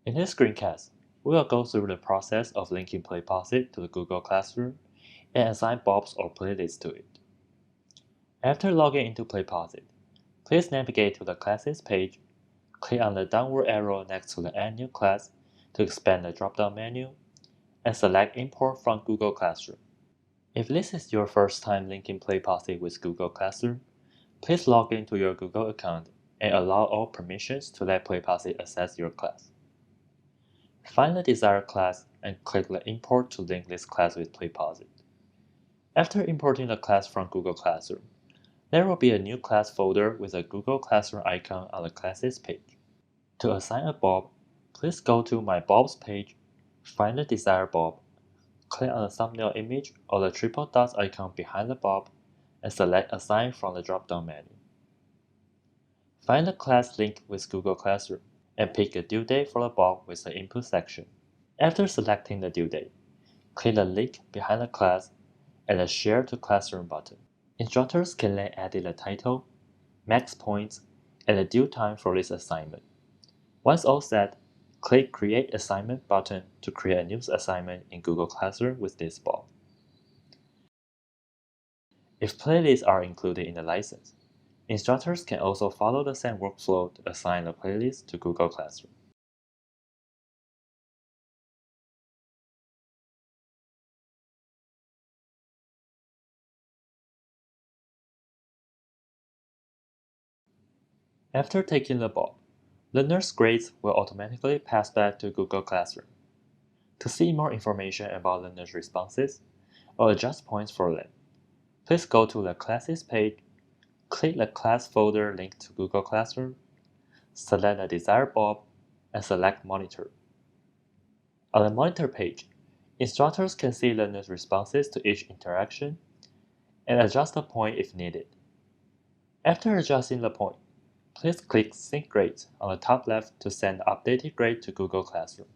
In this screencast, we will go through the process of linking PlayPosit to the Google Classroom and assign Bobs or playlists to it. After logging into PlayPosit, please navigate to the Classes page, click on the downward arrow next to the Add New Class to expand the drop-down menu, and select Import from Google Classroom. If this is your first time linking PlayPosit with Google Classroom, please log into your Google account and allow all permissions to let PlayPosit access your class. Find the desired class and click the Import to link this class with PlayPosit. After importing the class from Google Classroom, there will be a new class folder with a Google Classroom icon on the Classes page. To assign a Bob, please go to My Bobs page, find the desired Bob, click on the thumbnail image or the triple dots icon behind the Bob, and select Assign from the drop-down menu. Find the class linked with Google Classroom, and pick a due date for the Bob with the input section. After selecting the due date, click the link behind the class and the Share to Classroom button. Instructors can then edit the title, max points, and the due time for this assignment. Once all set, click Create Assignment button to create a new assignment in Google Classroom with this Bob. If playlists are included in the license, instructors can also follow the same workflow to assign a playlist to Google Classroom. After taking the Bob, learners' grades will automatically pass back to Google Classroom. To see more information about learners' responses or adjust points for them, please go to the Classes page, click the class folder linked to Google Classroom, select the desired Bob, and select Monitor. On the Monitor page, instructors can see learners' responses to each interaction and adjust the point if needed. After adjusting the point, please click Sync Grades on the top left to send the updated grade to Google Classroom.